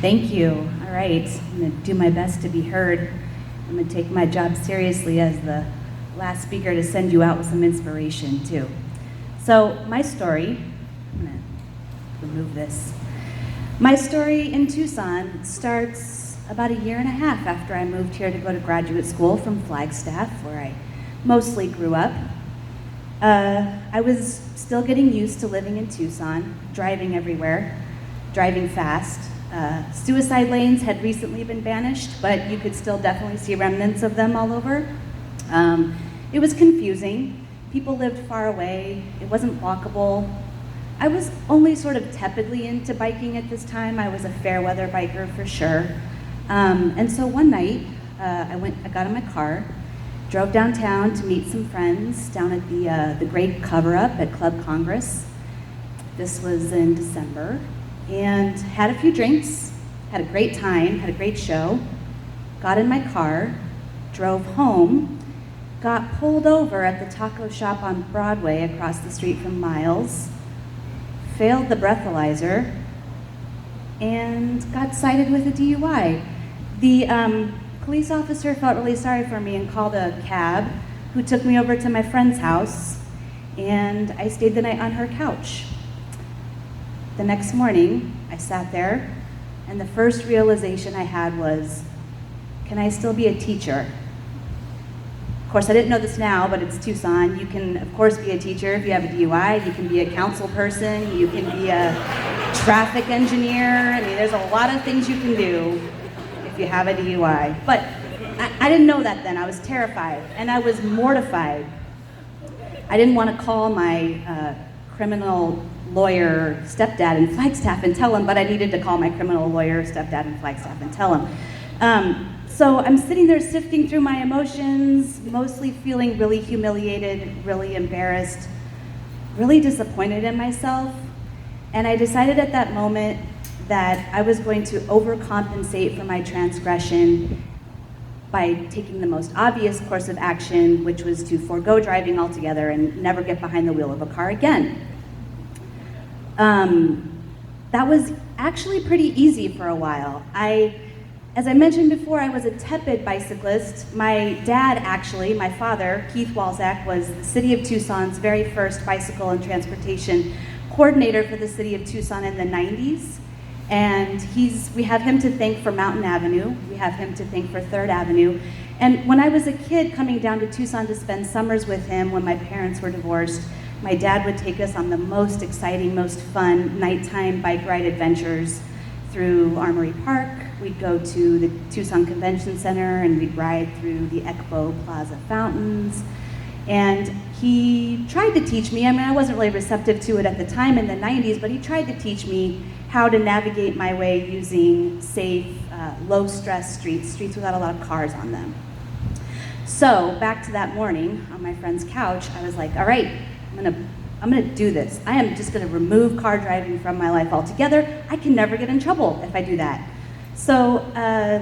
Thank you. All right, I'm going to do my best to be heard. I'm going to take my job seriously as the last speaker to send you out with some inspiration, too. So, my story, I'm going to remove this. My story in Tucson starts about a year and a half after I moved here to go to graduate school from Flagstaff, where I mostly grew up. I was still getting used to living in Tucson, driving everywhere, driving fast. Suicide lanes had recently been banished, but you could still definitely see remnants of them all over. It was confusing. People lived far away. It wasn't walkable. I was only sort of tepidly into biking at this time. I was a fair weather biker for sure. And so one night, I got in my car, drove downtown to meet some friends down at the Great Cover-Up at Club Congress. This was in December. And had a few drinks, had a great time, had a great show, got in my car, drove home, got pulled over at the taco shop on Broadway across the street from Miles, failed the breathalyzer, and got cited with a DUI. The police officer felt really sorry for me and called a cab who took me over to my friend's house, and I stayed the night on her couch. The next morning, I sat there, and the first realization I had was, can I still be a teacher? Of course, I didn't know this now, but it's Tucson. You can, of course, be a teacher if you have a DUI. You can be a council person. You can be a traffic engineer. I mean, there's a lot of things you can do if you have a DUI. But I didn't know that then. I was terrified, and I was mortified. I didn't want to call my criminal lawyer stepdad in Flagstaff and tell him, but I needed to call my criminal lawyer stepdad in Flagstaff and tell him. So I'm sitting there sifting through my emotions, mostly feeling really humiliated, really embarrassed, really disappointed in myself. And I decided at that moment that I was going to overcompensate for my transgression by taking the most obvious course of action, which was to forego driving altogether and never get behind the wheel of a car again. That was actually pretty easy for a while. As I mentioned before, I was a tepid bicyclist. My dad, actually, my father, Keith Walzak, was the city of Tucson's very first bicycle and transportation coordinator for the city of Tucson in the 90s. And we have him to thank for Mountain Avenue. We have him to thank for 3rd Avenue. And when I was a kid coming down to Tucson to spend summers with him when my parents were divorced, my dad would take us on the most exciting, most fun nighttime bike ride adventures through Armory Park. We'd go to the Tucson Convention Center and we'd ride through the Expo Plaza fountains. And he tried to teach me, I mean, I wasn't really receptive to it at the time in the 90s, but he tried to teach me how to navigate my way using safe, low-stress streets without a lot of cars on them. So back to that morning on my friend's couch, I was like, all right, I'm gonna do this. I am just gonna remove car driving from my life altogether. I can never get in trouble if I do that. So,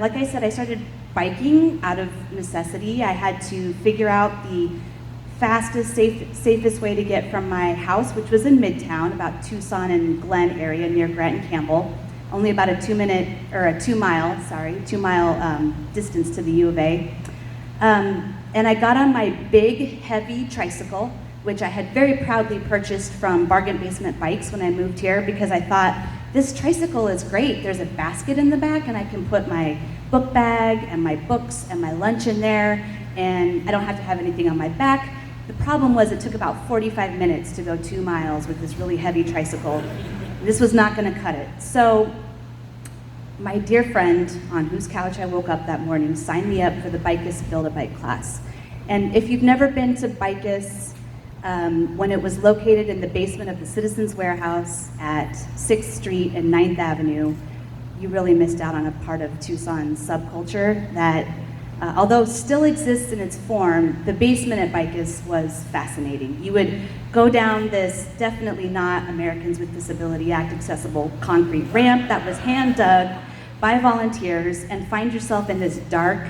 like I said, I started biking out of necessity. I had to figure out the fastest, safest way to get from my house, which was in Midtown, about Tucson and Glen area near Grant and Campbell. Only about a 2 mile distance to the U of A. And I got on my big, heavy tricycle, which I had very proudly purchased from Bargain Basement Bikes when I moved here, because I thought, this tricycle is great. There's a basket in the back and I can put my book bag and my books and my lunch in there, and I don't have to have anything on my back. The problem was it took about 45 minutes to go 2 miles with this really heavy tricycle. This was not gonna cut it. So my dear friend on whose couch I woke up that morning signed me up for the Bicus Build-A-Bike class. And if you've never been to Bicus, when it was located in the basement of the Citizens Warehouse at 6th Street and 9th Avenue, you really missed out on a part of Tucson's subculture that, although still exists in its form, the basement at Bicus was fascinating. You would go down this definitely not Americans with Disability Act accessible concrete ramp that was hand dug by volunteers and find yourself in this dark,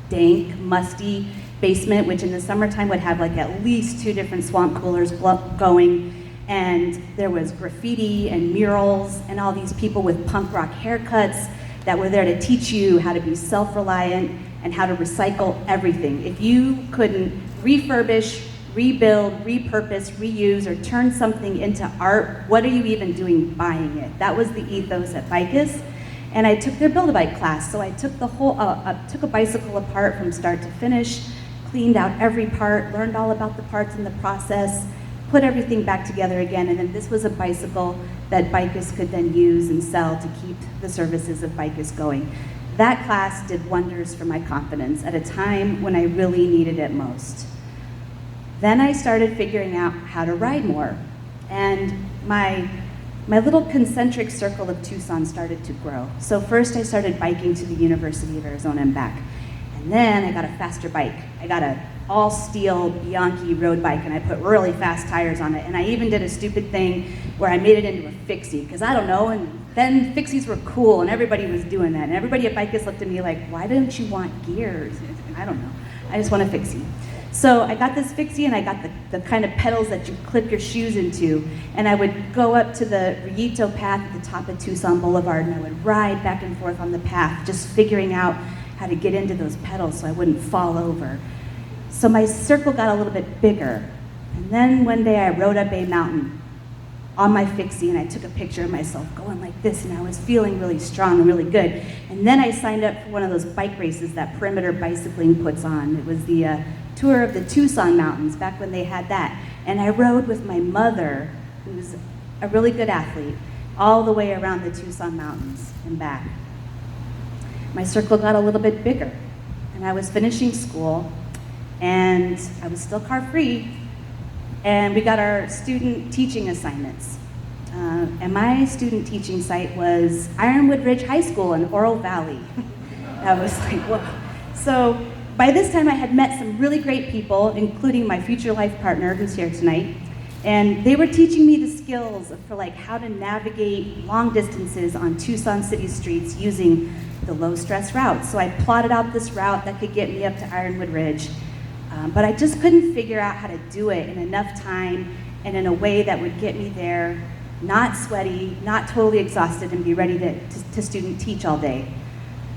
dank, musty basement, which in the summertime would have like at least 2 different swamp coolers going, and there was graffiti and murals and all these people with punk rock haircuts that were there to teach you how to be self-reliant and how to recycle everything. If you couldn't refurbish, rebuild, repurpose, reuse, or turn something into art, what are you even doing buying it? That was the ethos at Bicus. And I took their Build-A-Bike class, so I took the whole, took a bicycle apart from start to finish, cleaned out every part, learned all about the parts in the process, put everything back together again, and then this was a bicycle that Bicus could then use and sell to keep the services of Bicus going. That class did wonders for my confidence at a time when I really needed it most. Then I started figuring out how to ride more, and my little concentric circle of Tucson started to grow. So first I started biking to the University of Arizona and back, and then I got a faster bike. I got a all-steel Bianchi road bike, and I put really fast tires on it, and I even did a stupid thing where I made it into a fixie, because I don't know, and then fixies were cool, and everybody was doing that, and everybody at Bicus looked at me like, why don't you want gears? I don't know, I just want a fixie. So I got this fixie, and I got the kind of pedals that you clip your shoes into, and I would go up to the Rillito path at the top of Tucson Boulevard, and I would ride back and forth on the path, just figuring out how to get into those pedals so I wouldn't fall over. So my circle got a little bit bigger, and then one day I rode up a mountain on my fixie, and I took a picture of myself going like this, and I was feeling really strong and really good. And then I signed up for one of those bike races that Perimeter Bicycling puts on. It was the tour of the Tucson mountains, back when they had that. And I rode with my mother, who's a really good athlete, all the way around the Tucson mountains and back. My circle got a little bit bigger, and I was finishing school, and I was still car free, and we got our student teaching assignments. And my student teaching site was Ironwood Ridge High School in Oro Valley. I was like, whoa. So by this time I had met some really great people, including my future life partner who's here tonight, and they were teaching me the skills for like how to navigate long distances on Tucson city streets using the low stress route. So I plotted out this route that could get me up to Ironwood Ridge. But I just couldn't figure out how to do it in enough time and in a way that would get me there, not sweaty, not totally exhausted, and be ready to student teach all day.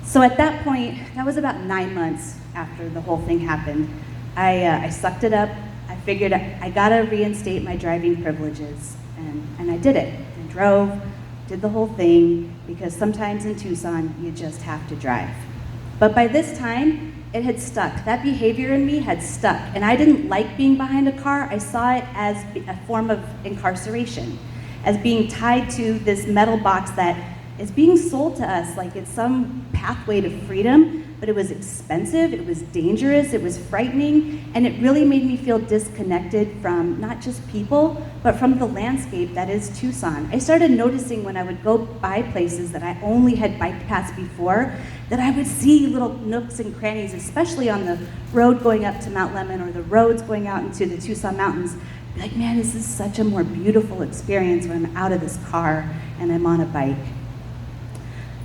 So at that point, that was about 9 months after the whole thing happened, I sucked it up. I figured I gotta reinstate my driving privileges, and I did it. I drove, did the whole thing, because sometimes in Tucson, you just have to drive. But by this time, it had stuck. That behavior in me had stuck, and I didn't like being behind a car. I saw it as a form of incarceration, as being tied to this metal box that is being sold to us like it's some pathway to freedom, but it was expensive, it was dangerous, it was frightening, and it really made me feel disconnected from not just people, but from the landscape that is Tucson. I started noticing when I would go by places that I only had bike paths before, that I would see little nooks and crannies, especially on the road going up to Mount Lemmon or the roads going out into the Tucson mountains. Be like, man, this is such a more beautiful experience when I'm out of this car and I'm on a bike.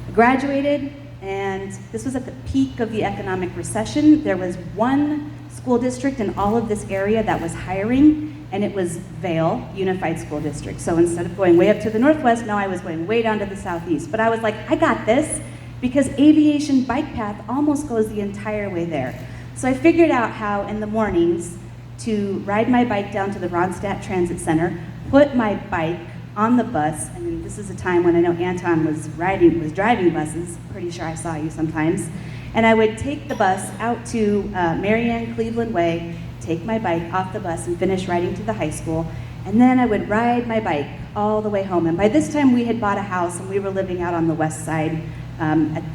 I graduated, and this was at the peak of the economic recession. There was one school district in all of this area that was hiring, and it was Vail Unified School District. So instead of going way up to the northwest, no, I was going way down to the southeast. But I was like, I got this, because aviation bike path almost goes the entire way there. So I figured out how in the mornings to ride my bike down to the Ronstadt Transit Center, put my bike on the bus, and this is a time when I know Anton was driving buses, pretty sure I saw you sometimes, and I would take the bus out to Marianne Cleveland Way, take my bike off the bus and finish riding to the high school, and then I would ride my bike all the way home. And by this time we had bought a house and we were living out on the west side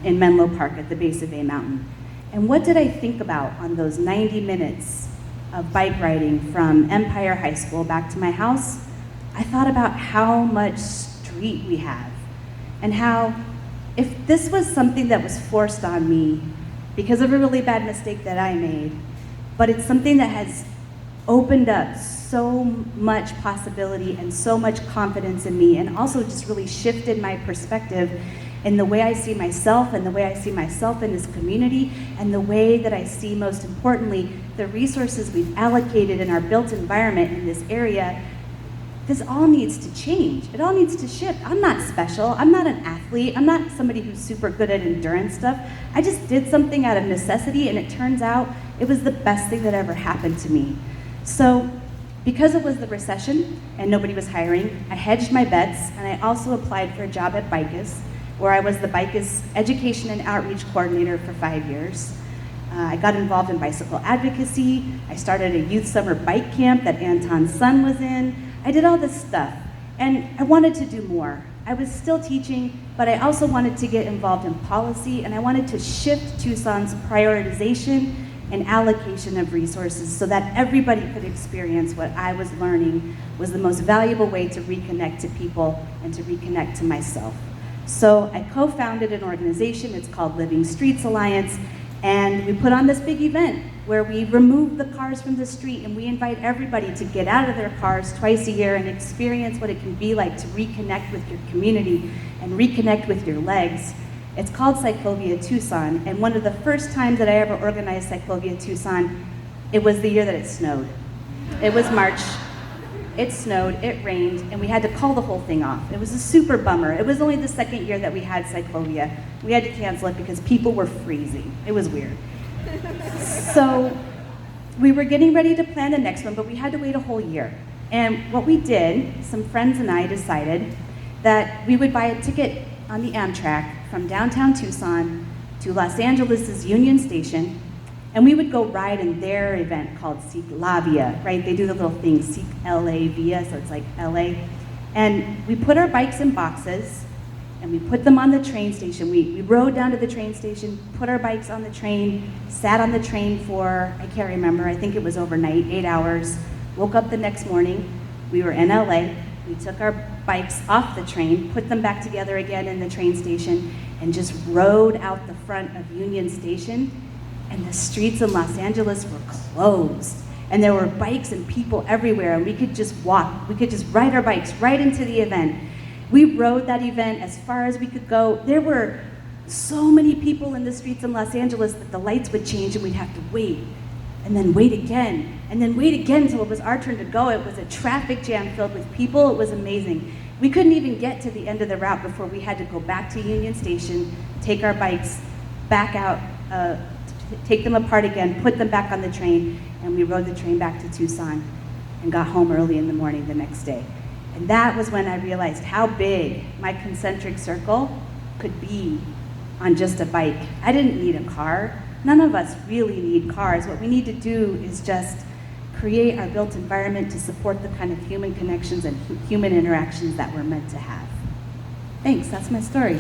in Menlo Park at the base of A Mountain. And what did I think about on those 90 minutes of bike riding from Empire High School back to my house? I thought about how much street we have, and how if this was something that was forced on me because of a really bad mistake that I made, but it's something that has opened up so much possibility and so much confidence in me, and also just really shifted my perspective in the way I see myself and the way I see myself in this community, and the way that I see, most importantly, the resources we've allocated in our built environment in this area. this all needs to change. It all needs to shift. I'm not special. I'm not an athlete. I'm not somebody who's super good at endurance stuff. I just did something out of necessity, and it turns out it was the best thing that ever happened to me. So because it was the recession and nobody was hiring, I hedged my bets, and I also applied for a job at BICUS, where I was the BICUS Education and Outreach Coordinator for 5 years. I got involved in bicycle advocacy. I started a youth summer bike camp that Anton's son was in. I did all this stuff, and I wanted to do more. I was still teaching, but I also wanted to get involved in policy, and I wanted to shift Tucson's prioritization and allocation of resources so that everybody could experience what I was learning was the most valuable way to reconnect to people and to reconnect to myself. So I co-founded an organization. It's called Living Streets Alliance, and we put on this big event where we remove the cars from the street, and we invite everybody to get out of their cars twice a year and experience what it can be like to reconnect with your community and reconnect with your legs. It's called Cyclovia Tucson, and one of the first times that I ever organized Cyclovia Tucson, it was the year that it snowed. It was March. It snowed, it rained, and we had to call the whole thing off. It was a super bummer. It was only the second year that we had Cyclovia. We had to cancel it because people were freezing. It was weird. So we were getting ready to plan the next one, but we had to wait a whole year. And what we did, some friends and I decided that we would buy a ticket on the Amtrak from downtown Tucson to Los Angeles' Union Station, and we would go ride in their event called Cyclavia, right? They do the little thing, Cyclavia, so it's like LA. And we put our bikes in boxes, and we put them on the train station. We rode down to the train station, put our bikes on the train, sat on the train for, I can't remember, I think it was overnight, 8 hours. Woke up the next morning, we were in LA. We took our bikes off the train, put them back together again in the train station, and just rode out the front of Union Station. And the streets in Los Angeles were closed. And there were bikes and people everywhere, and we could just walk. We could just ride our bikes right into the event. We rode that event as far as we could go. There were so many people in the streets in Los Angeles that the lights would change and we'd have to wait, and then wait again, and then wait again until it was our turn to go. It was a traffic jam filled with people. It was amazing. We couldn't even get to the end of the route before we had to go back to Union Station, take our bikes back out, take them apart again, put them back on the train, and we rode the train back to Tucson and got home early in the morning the next day. And that was when I realized how big my concentric circle could be on just a bike. I didn't need a car. None of us really need cars. What we need to do is just create our built environment to support the kind of human connections and human interactions that we're meant to have. Thanks, that's my story.